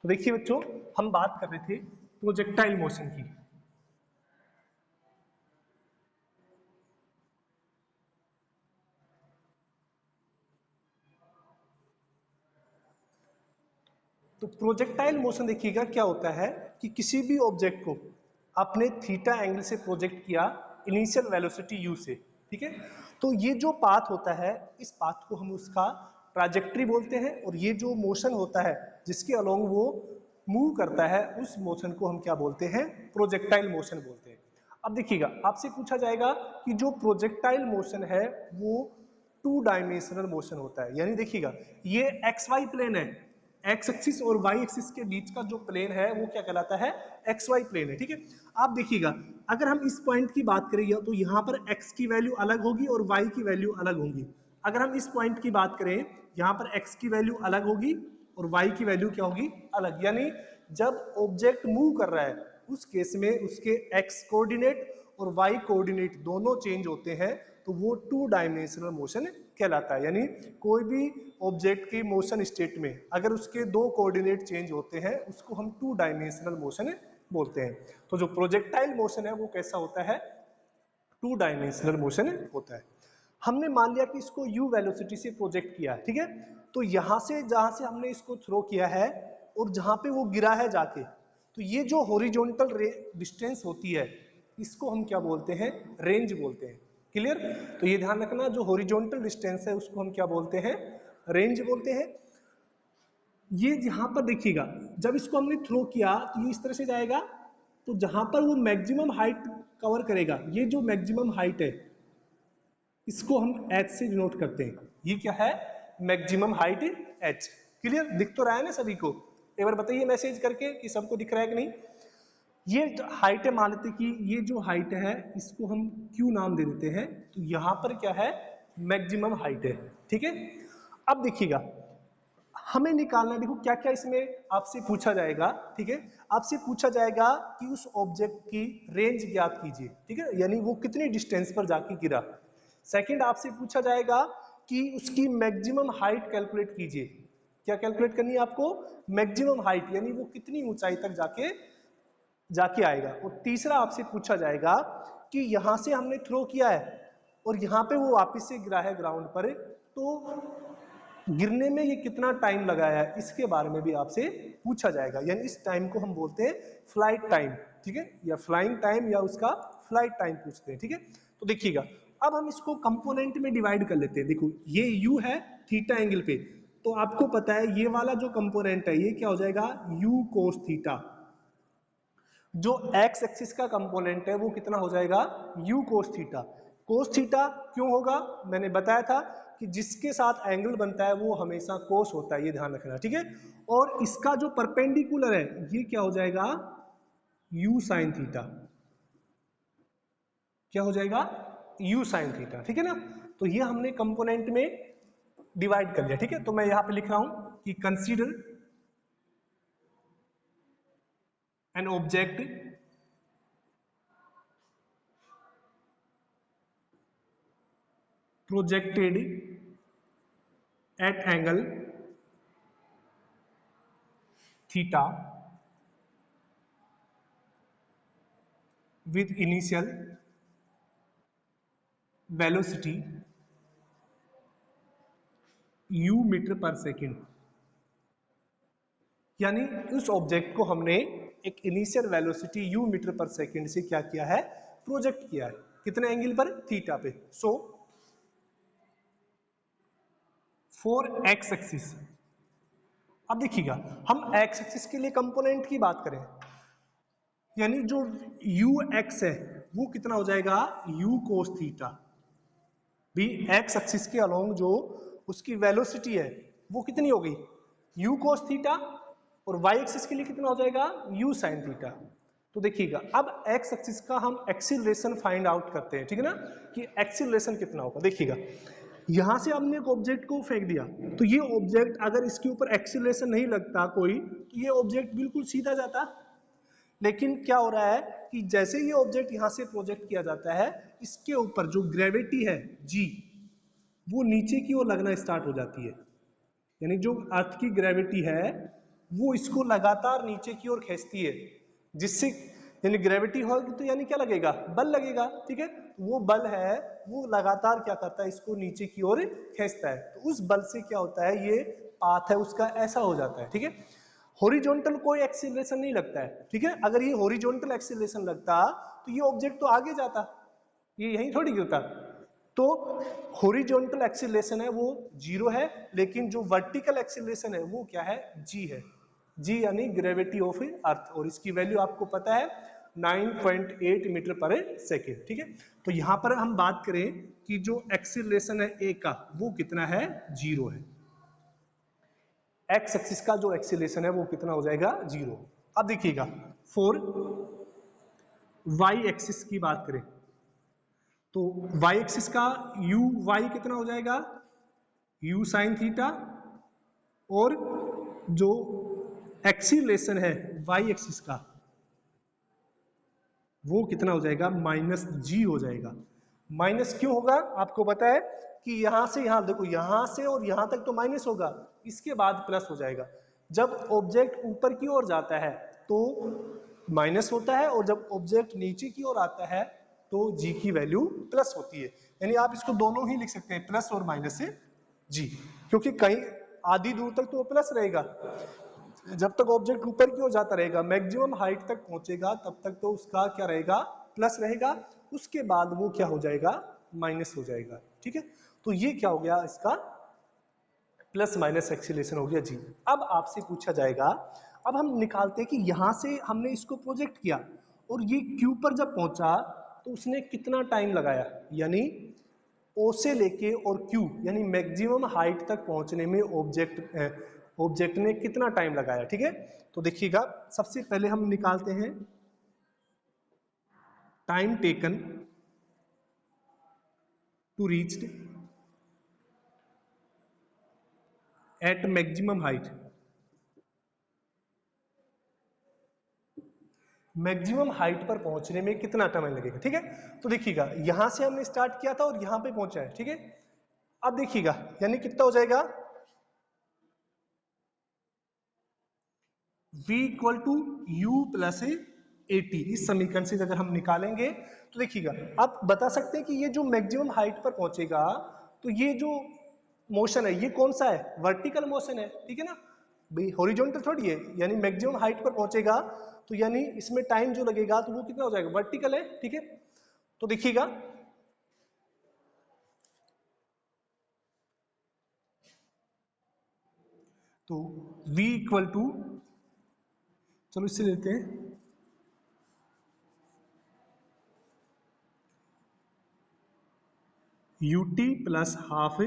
तो देखिए बच्चों, हम बात कर रहे थे प्रोजेक्टाइल मोशन की। तो प्रोजेक्टाइल मोशन देखिएगा क्या होता है कि किसी भी ऑब्जेक्ट को आपने थीटा एंगल से प्रोजेक्ट किया इनिशियल वेलोसिटी यू से, ठीक है। तो ये जो पाथ होता है, इस पाथ को हम उसका ट्राजेक्ट्री बोलते हैं, और ये जो मोशन होता है जिसके अलोंग वो मूव करता है, उस मोशन को हम क्या बोलते हैं? प्रोजेक्टाइल मोशन बोलते हैं। अब देखिएगा, आपसे पूछा जाएगा कि जो प्रोजेक्टाइल मोशन है वो टू डायमेंशनल मोशन होता है। यानी देखिएगा, ये एक्स वाई प्लेन है, एक्स एक्सिस और वाई एक्सिस के बीच का जो प्लेन है वो क्या कहलाता है? एक्स वाई प्लेन है, ठीक है। आप देखिएगा, अगर हम इस पॉइंट की बात करें तो यहाँ पर एक्स की वैल्यू अलग होगी और वाई की वैल्यू अलग होगी। अगर हम इस पॉइंट की बात करें, यहाँ पर एक्स की वैल्यू अलग होगी और वाई की वैल्यू क्या होगी? अलग। यानी जब ऑब्जेक्ट मूव कर रहा है उस केस में उसके एक्स कोऑर्डिनेट और वाई कोऑर्डिनेट दोनों चेंज होते हैं, तो वो टू डायमेंशनल मोशन कहलाता है। यानी कोई भी ऑब्जेक्ट की मोशन स्टेट में अगर उसके दो कोऑर्डिनेट चेंज होते हैं, उसको हम टू डायमेंशनल मोशन बोलते हैं। तो जो प्रोजेक्टाइल मोशन है वो कैसा होता है? टू डायमेंशनल मोशन होता है। हमने मान लिया कि इसको u वेलोसिटी से प्रोजेक्ट किया है, ठीक है। तो यहां से जहां से हमने इसको थ्रो किया है और जहां पे वो गिरा है जाके, तो ये जो हॉरिजॉन्टल डिस्टेंस होती है, इसको हम क्या बोलते हैं? रेंज बोलते हैं। क्लियर? तो ये ध्यान रखना, जो हॉरिजॉन्टल डिस्टेंस है उसको हम क्या बोलते हैं? रेंज बोलते हैं। ये यहां पर देखिएगा, जब इसको हमने थ्रो किया तो ये इस तरह से जाएगा, तो जहां पर वो मैक्सिमम हाइट कवर करेगा, ये जो मैक्सिमम हाइट है इसको हम h से डिनोट करते हैं। ये क्या है? Maximum height h। क्लियर? दिख तो रहा है ना सभी को? एक बार बताइए मैसेज करके कि सबको दिख रहा है कि नहीं। ये हाइट है, मान लेते कि ये जो हाइट है इसको हम q नाम दे देते हैं। तो यहां पर क्या है? मैक्सिमम हाइट है, ठीक है। अब देखिएगा, हमें निकालना है, देखो क्या क्या इसमें आपसे पूछा जाएगा, ठीक है। आपसे पूछा जाएगा कि उस ऑब्जेक्ट की रेंज ज्ञात कीजिए, ठीक है, यानी वो कितनी डिस्टेंस पर जाके गिरा। सेकंड, आपसे पूछा जाएगा कि उसकी मैक्सिमम हाइट कैलकुलेट कीजिए। क्या कैलकुलेट करनी है आपको? मैक्सिमम हाइट, यानी वो कितनी ऊंचाई तक जाके जाके आएगा। और तीसरा आपसे पूछा जाएगा कि यहां से हमने थ्रो किया है और यहां पे वो वापस से गिरा है ग्राउंड पर, तो गिरने में ये कितना टाइम लगाया है, इसके बारे में भी आपसे पूछा जाएगा। यानी इस टाइम को हम बोलते हैं फ्लाइट टाइम, ठीक है, या फ्लाइंग टाइम, या उसका फ्लाइट टाइम पूछते हैं, ठीक है। तो देखिएगा, अब हम इसको कंपोनेंट में डिवाइड कर लेते हैं। देखो ये u है थीटा एंगल पे, तो आपको पता है ये वाला जो कंपोनेंट है ये क्या हो जाएगा? u cos theta. जो x एक्सिस का कंपोनेंट है वो कितना हो जाएगा? u cos theta. cos theta क्यों होगा? मैंने बताया था कि जिसके साथ एंगल बनता है वो हमेशा cos होता है, ये ध्यान रखना, ठीक है। और इसका जो परपेंडिकुलर है ये क्या हो जाएगा? u sin theta. क्या हो जाएगा? u sin थीटा, ठीक है ना। तो ये हमने कंपोनेंट में डिवाइड कर लिया, ठीक है। तो मैं यहां पे लिख रहा हूं कि consider an object projected at angle theta with initial velocity u metre पर सेकेंड। यानी उस ऑब्जेक्ट को हमने एक इनिशियल वेलोसिटी u मीटर पर सेकेंड से क्या किया है? प्रोजेक्ट किया है। कितने एंगल पर? थीटा पे। सो फॉर एक्स एक्सिस, अब देखिएगा, हम एक्स एक्सिस के लिए कंपोनेंट की बात करें, यानी जो u x है वो कितना हो जाएगा? u cos theta. भी एक्स एक्सिस के अलोंग जो उसकी वेलोसिटी है वो कितनी हो गई? u cos theta. और y एक्सिस के लिए कितना हो जाएगा? u sin theta. तो देखिएगा, अब x एक्सिस का हम एक्सीलरेशन फाइंड आउट करते हैं, ठीक है ना, कि एक्सीलरेशन कितना होगा। देखिएगा, यहां से हमने एक ऑब्जेक्ट को फेंक दिया, तो ये ऑब्जेक्ट अगर इसके ऊपर एक्सीलरेशन नहीं लगता कोई, तो ये ऑब्जेक्ट बिल्कुल सीधा जाता। लेकिन क्या हो रहा है कि जैसे ये ऑब्जेक्ट यहां से प्रोजेक्ट किया जाता है, इसके ऊपर जो ग्रेविटी है जी, वो नीचे की ओर लगना स्टार्ट हो जाती है। यानी जो अर्थ की ग्रेविटी है वो इसको लगातार नीचे की ओर खींचती है, जिससे यानी ग्रेविटी होगी तो यानी क्या लगेगा, बल लगेगा, ठीक है। वो बल है वो लगातार क्या करता है, इसको नीचे की ओर खींचता है, तो उस बल से क्या होता है, ये पाथ है उसका ऐसा हो जाता है, ठीक है। हॉरिजॉन्टल कोई एक्सीलरेशन नहीं लगता है, ठीक है। अगर ये हॉरिजॉन्टल एक्सीलरेशन लगता तो ये ऑब्जेक्ट तो आगे जाता, ये यहीं थोड़ी गिरता। तो हॉरिजॉन्टल एक्सीलरेशन है वो 0 है, लेकिन जो वर्टिकल एक्सीलरेशन है वो क्या है, g है। g यानी ग्रेविटी ऑफ अर्थ, और इसकी वैल्यू आपको पता है 9.8 मीटर पर सेकेंड, ठीक है। तो यहां पर हम बात करें कि जो एक्सीलरेशन है a का वो कितना है, 0 है। एक्स एक्सिस का जो एक्सीलरेशन है वो कितना हो जाएगा, 0। अब देखिएगा फॉर वाई एक्सिस की बात करें तो वाई एक्सिस का यू वाई कितना हो जाएगा, यू साइन थीटा, और जो एक्सीलरेशन है वाई एक्सिस का वो कितना हो जाएगा, माइनस जी हो जाएगा। माइनस क्यों होगा, आपको पता है कि यहां से यहां देखो, यहां से और यहां तक तो माइनस होगा, इसके बाद प्लस हो जाएगा। जब ऑब्जेक्ट ऊपर की ओर जाता है तो माइनस होता है, और जब ऑब्जेक्ट नीचे की ओर आता है तो जी की वैल्यू प्लस होती है। यानी आप इसको दोनों ही लिख सकते हैं, प्लस और माइनस से जी, क्योंकि कहीं आधी दूर तक तो वो प्लस रहेगा, जब तक ऑब्जेक्ट ऊपर की ओर जाता रहेगा, मैक्सिमम हाइट तक पहुंचेगा तब तक तो उसका क्या रहेगा, प्लस रहेगा, उसके बाद वो क्या हो जाएगा, माइनस हो जाएगा, ठीक है। तो ये क्या हो गया, इसका प्लस माइनस एक्सीलरेशन हो गया जी। अब आपसे पूछा जाएगा, अब हम निकालते हैं कि यहां से हमने इसको प्रोजेक्ट किया और ये क्यू पर जब पहुंचा तो उसने कितना टाइम लगाया, यानी ओ से लेके और क्यू यानी मैक्सिमम हाइट तक पहुंचने में ऑब्जेक्ट ने कितना टाइम लगाया, ठीक है। तो देखिएगा सबसे पहले हम निकालते हैं time taken to reach at maximum height. Maximum height पर पहुंचने में कितना टाइम लगेगा, ठीक है। तो देखिएगा यहां से हमने स्टार्ट किया था और यहां पे पहुंचा है, ठीक है। अब देखिएगा यानी कितना हो जाएगा, v equal to u plus a t. इस समीकरण से अगर हम निकालेंगे तो देखिएगा आप बता सकते हैं कि ये जो मैक्सिमम हाइट पर पहुंचेगा तो ये जो मोशन है ये कौन सा है, वर्टिकल मोशन है, ठीक है ना भाई, हॉरिजॉन्टल थोड़ी है। यानी मैक्सिमम हाइट पर पहुंचेगा तो यानी इसमें टाइम जो लगेगा तो वो कितना हो जाएगा, वर्टिकल है, ठीक है। तो देखिएगा तो v इक्वल टू, चलो इससे लेते हैं ut plus half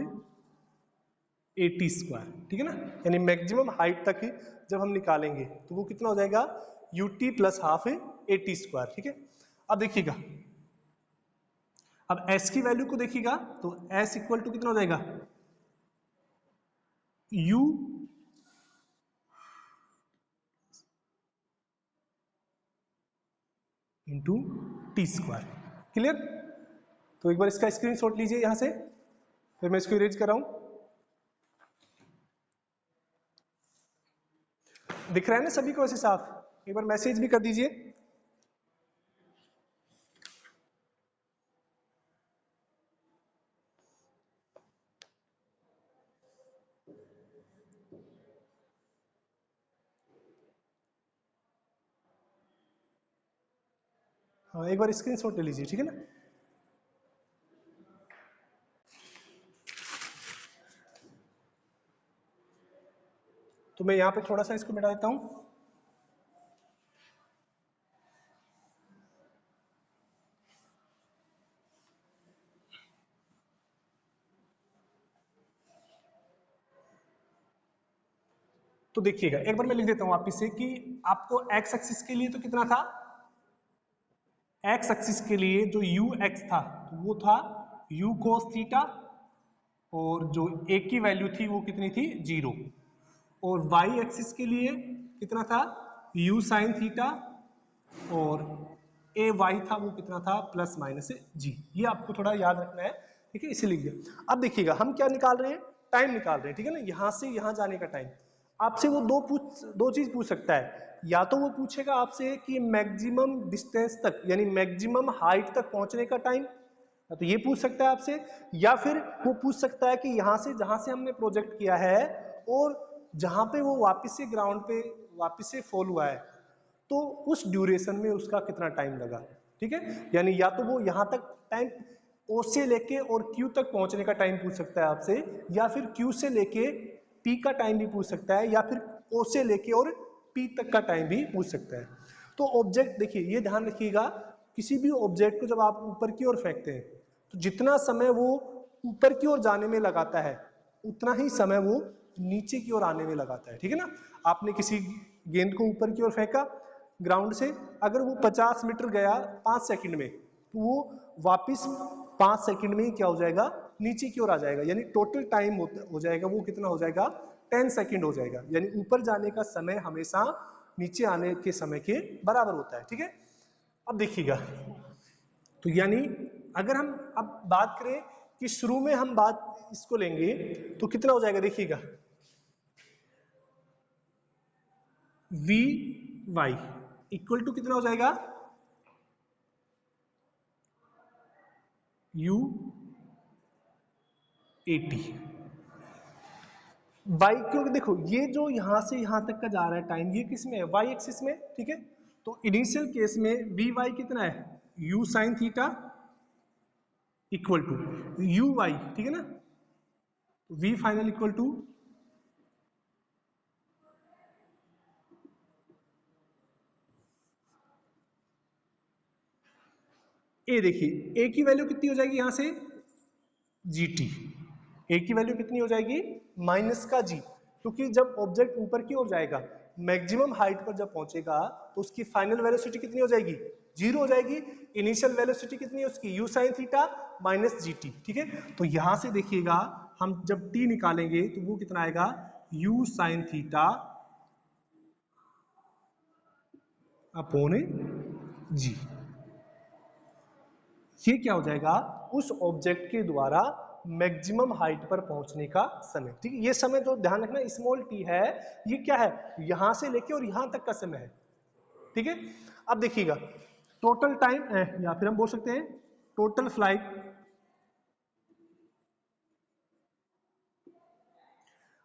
a t square, ठीक है ना। यानी मैक्सिमम हाइट तक ही जब हम निकालेंगे तो वो कितना हो जाएगा, ut plus half a t square, ठीक है। अब देखिएगा अब s की वैल्यू को देखिएगा तो s इक्वल टू कितना हो जाएगा, u into T square. Clear. तो एक बार इसका स्क्रीनशॉट लीजिए यहां से, फिर मैं इसको इरेज कर रहा हूं। दिख रहा है ना सभी को ऐसे साफ, एक बार मैसेज भी कर दीजिए। हाँ एक बार स्क्रीनशॉट ले लीजिए, ठीक है ना। तो मैं यहां पे थोड़ा सा इसको मिटा देता हूं। तो देखिएगा एक बार मैं लिख देता हूं वापिस से कि आपको एक्स एक्सिस के लिए तो कितना था, एक्स एक्सिस के लिए जो यू एक्स था तो वो था यू कोस थीटा, और जो ए की वैल्यू थी वो कितनी थी, 0। और वाई एक्सिस के लिए कितना था, यू साइन थीटा, और ए वाई था वो कितना था, प्लस माइनस जी। ये आपको थोड़ा याद रखना है, ठीक है, इसीलिए। अब देखिएगा हम क्या निकाल रहे हैं, टाइम निकाल रहे हैं, ठीक है ना, यहां से यहां जाने का टाइम। आपसे वो दो चीज पूछ सकता है, या तो वो पूछेगा आपसे कि मैक्सिमम डिस्टेंस तक यानी मैक्सिमम हाइट तक पहुंचने का टाइम, तो ये पूछ सकता है आपसे, या फिर वो पूछ सकता है कि यहाँ से जहां से हमने प्रोजेक्ट किया है और जहां पे वो वापस से ग्राउंड पे वापस से फॉल हुआ है, तो उस ड्यूरेशन में उसका कितना टाइम लगा। ठीक है, यानी या तो वो यहाँ तक टाइम ओ से लेके और क्यू तक पहुंचने का टाइम पूछ सकता है आपसे, या फिर क्यू से लेके पी का टाइम भी पूछ सकता है, या फिर ओ से लेके और पी तक का टाइम भी पूछ सकता है। तो ऑब्जेक्ट देखिए, ये ध्यान रखिएगा, किसी भी ऑब्जेक्ट को जब आप ऊपर की ओर फेंकते हैं तो जितना समय वो ऊपर की ओर जाने में लगाता है उतना ही समय वो नीचे की ओर आने में लगाता है। ठीक है ना, आपने किसी गेंद को ऊपर की ओर फेंका ग्राउंड से, अगर वो 50 मीटर गया 5 सेकंड में, तो वो वापस 5 सेकंड में ही क्या हो जाएगा, नीचे की ओर आ जाएगा, यानी टोटल टाइम हो जाएगा वो कितना हो जाएगा, 10 सेकंड हो जाएगा। यानी ऊपर जाने का समय हमेशा नीचे आने के समय के बराबर होता है। ठीक है, अब देखिएगा, तो यानी अगर हम अब बात करें कि शुरू में हम बात इसको लेंगे तो कितना हो जाएगा, देखिएगा वी वाई इक्वल टू कितना हो जाएगा, यू 80 वाई, क्योंकि देखो ये जो यहां से यहां तक का जा रहा है टाइम, ये किस में है, वाई एक्सिस में। ठीक है, तो इनिशियल केस में वी वाई कितना है, u sine theta equal to u y. ठीक है ना, v final equal to, a देखिए ए की वैल्यू कितनी हो जाएगी यहां से, जी टी, ए की वैल्यू कितनी हो जाएगी, माइनस का जी, क्योंकि जब ऑब्जेक्ट ऊपर की ओर जाएगा मैक्सिमम हाइट पर जब पहुंचेगा तो उसकी फाइनल वेलोसिटी कितनी हो जाएगी, जीरो हो जाएगी। इनिशियल वेलोसिटी कितनी है उसकी, you sine theta minus G T. ठीक है, तो यहां से देखिएगा हम जब टी निकालेंगे तो वो कितना आएगा, you sine theta upon g. ये क्या हो जाएगा, उस ऑब्जेक्ट के द्वारा मैक्सिमम हाइट पर पहुंचने का समय। ठीक है, ये समय जो ध्यान रखना स्मॉल टी है, ये क्या है, यहां से लेके और यहां तक का समय है। ठीक है, अब देखिएगा टोटल टाइम, या फिर हम बोल सकते हैं टोटल फ्लाइट,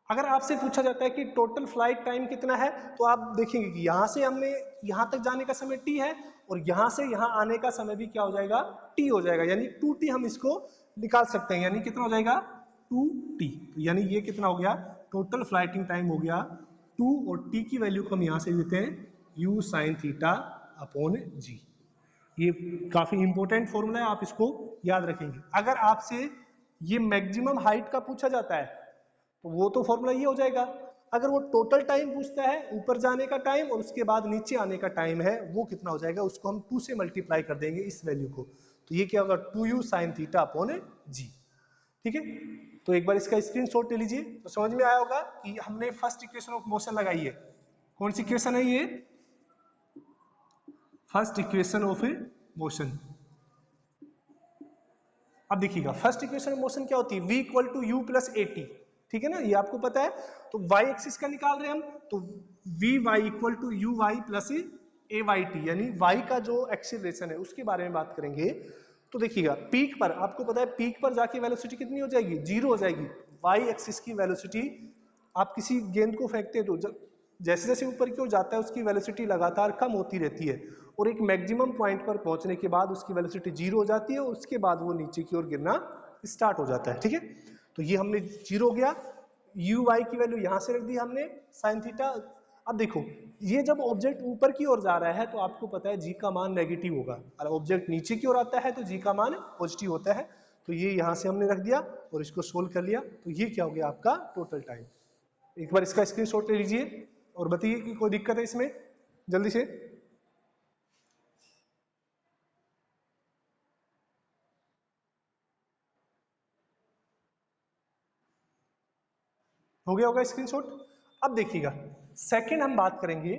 अगर आपसे पूछा जाता है कि टोटल फ्लाइट टाइम कितना है, तो आप देखेंगे कि यहां से हमने यहां तक जाने का समय टी है और यहां से यहां आने का समय भी क्या हो जाएगा, टी हो जाएगा, यानी 2t हम इसको निकाल सकते हैं, यानी कितना हो जाएगा 2t। तो यानी ये कितना हो गया, टोटल फ्लाइटिंग टाइम हो गया 2, और t की वैल्यू को हम यहां से देते हैं u sign theta upon g. ये काफी इंपॉर्टेंट फॉर्मूला है, आप इसको याद रखेंगे। अगर आपसे ये मैक्सिमम हाइट का पूछा जाता है तो वो तो फॉर्मूला ये हो जाएगा। अगर वो टोटल टाइम पूछता है ऊपर जाने का टाइम और उसके बाद नीचे आने का टाइम है, वो कितना हो जाएगा, उसको हम 2 से मल्टीप्लाई कर देंगे इस वैल्यू को, तो ये क्या होगा 2u साइन थीटा अपॉन जी। ठीक है, तो एक बार इसका स्क्रीनशॉट ले लीजिए, तो समझ में आया होगा कि हमने फर्स्ट इक्वेशन ऑफ मोशन लगाई है। कौन सी इक्वेशन है ये, फर्स्ट इक्वेशन ऑफ मोशन। अब देखिएगा फर्स्ट इक्वेशन ऑफ मोशन क्या होती है, v equal to u plus a t. ठीक है ना, ये आपको पता है। तो y एक्सिस का निकाल रहे हैं हम, तो v y equal to u y plus a y t, यानी y का जो एक्सीलरेशन है उसके बारे में बात करेंगे। तो देखिएगा पीक पर, आपको पता है पीक पर जाके वेलोसिटी कितनी हो जाएगी, जीरो हो जाएगी। y एक्सिस की वेलोसिटी, आप किसी गेंद को फेंकते हैं तो जैसे जैसे ऊपर की ओर जाता है उसकी वेलोसिटी लगातार कम होती रहती है, और एक मैक्सिमम पॉइंट पर पहुंचने के बाद उसकी वेलोसिटी जीरो हो जाती है और उसके बाद वो नीचे की ओर गिरना स्टार्ट हो जाता है। ठीक है, तो ये हमने जीरो हो गया, यू वाई की वैल्यू यहां से रख दी हमने साइन थीटा। अब देखो ये जब ऑब्जेक्ट ऊपर की ओर जा रहा है तो आपको पता है जी का मान नेगेटिव होगा, और ऑब्जेक्ट नीचे की ओर आता है तो जी का मान पॉजिटिव होता है। तो ये यहां से हमने रख दिया और इसको सोल्व कर लिया, तो ये क्या हो गया आपका टोटल टाइम। एक बार इसका स्क्रीनशॉट ले लीजिए और बताइए कि कोई दिक्कत है इसमें जल्दी से। हो गया होगा स्क्रीनशॉट। अब देखिएगा सेकंड हम बात करेंगे,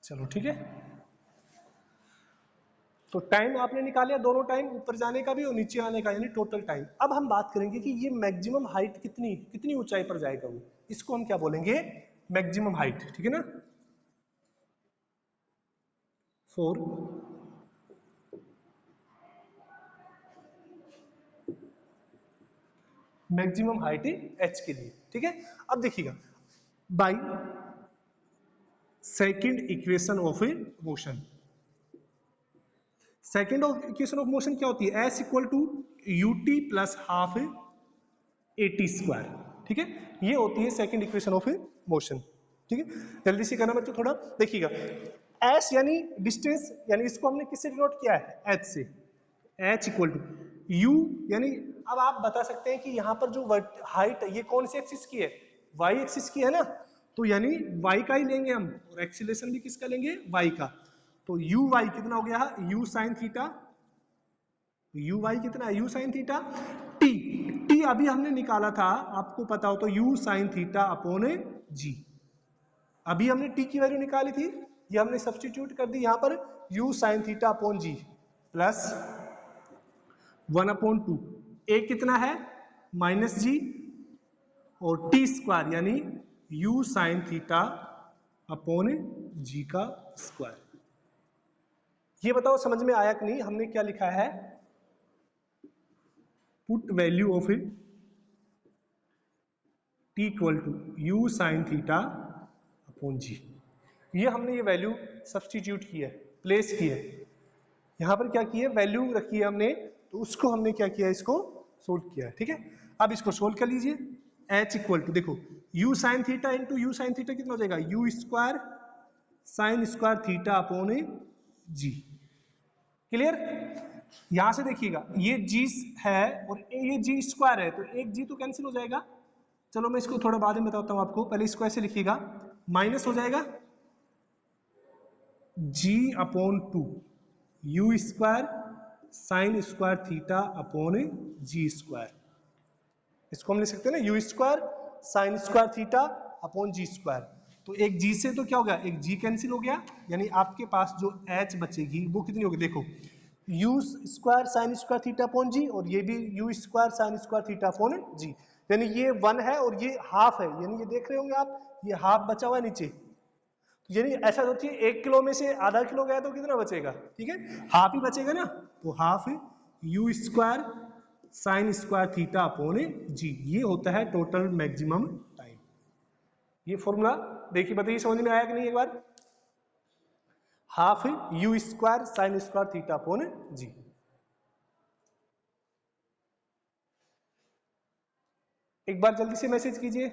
चलो ठीक है। तो टाइम आपने निकाला दोनों टाइम, ऊपर जाने का भी और नीचे आने का, यानी टोटल टाइम। अब हम बात करेंगे कि ये मैक्सिमम हाइट कितनी कितनी ऊंचाई पर जाएगा वो, इसको हम क्या बोलेंगे, मैक्सिमम हाइट, ठीक है ना। फॉर मैक्सिमम हाइट एच के लिए, ठीक है। अब देखिएगा, by second equation of a motion, second equation of motion क्या होती है, s equal to u t plus half a t square, ठीक है। ये होती है second equation of a motion, ठीक है। जल्दी से करना बच्चों थोड़ा, देखिएगा एस यानी डिस्टेंस, यानी इसको हमने किससे डिनोट किया है, एच से, एच इक्वल टू यू, यानी अब आप बता सकते हैं कि यहाँ पर जो हाइट है ये कौन सी एक्सिस की है, वाई एक्सिस की है ना, तो यानी वाई का ही लेंगे हम, और एक्सीलरेशन भी किसका लेंगे, वाई का। तो यू वाई कितना हो गया, u sine theta, u y कितना है, u sine theta, t, t अभी हमने निकाला था, आपको पता हो तो u sine theta upon g, अभी हमने टी की वैल्यू निकाली थी, ये हमने सब्स्टिट्यूट कर दी यहां पर, u sine theta upon g plus 1/2, a कितना है माइनस जी, और टी स्क्वायर यानी u sine theta upon g का स्क्वायर। ये बताओ समझ में आया कि नहीं, हमने क्या लिखा है, put value of t equal to u sine theta upon g, ये हमने ये वैल्यू सब्स्टिट्यूट की है, प्लेस की है, यहां पर क्या की है, वैल्यू रखी है हमने, तो उसको हमने क्या किया, इसको सोल्व किया है, ठीक है। अब इसको सोल्व कर लीजिए, एच इक्वल टू देखो u sine theta into u sine theta कितना हो जाएगा, u square sine square theta upon g, clear. यहां से देखिएगा ये जी है और ये जी स्क्वायर है, तो एक जी तो कैंसिल हो जाएगा, चलो मैं इसको थोड़ा बाद में बताता हूं आपको, पहले इसको ऐसे लिखिएगा, माइनस हो जाएगा g upon two u square sine square theta upon g square, इसको हम लिख सकते हैं ना, u square sine square theta upon g square. तो एक जी से तो क्या हो गया, एक जी कैंसिल हो गया, यानी आपके पास जो एच बचेगी वो कितनी होगी, देखो u square sine square theta upon g, और ये भी u square sine square theta upon g, यानी ये 1 है और ये हाफ है, यानी ये देख रहे होंगे आप, ये हाफ बचा हुआ है नीचे, यानी ऐसा सोचिए 1 किलो में से आधा किलो गया तो कितना बचेगा, ठीक है, हाफ ही बचेगा ना, तो half u square sine square theta upon g, ये होता है टोटल मैक्सिमम टाइम। ये फॉर्मूला देखिए, बताइए समझ में आया कि नहीं एक बार, half u square sine square theta upon g. एक बार जल्दी से मैसेज कीजिए।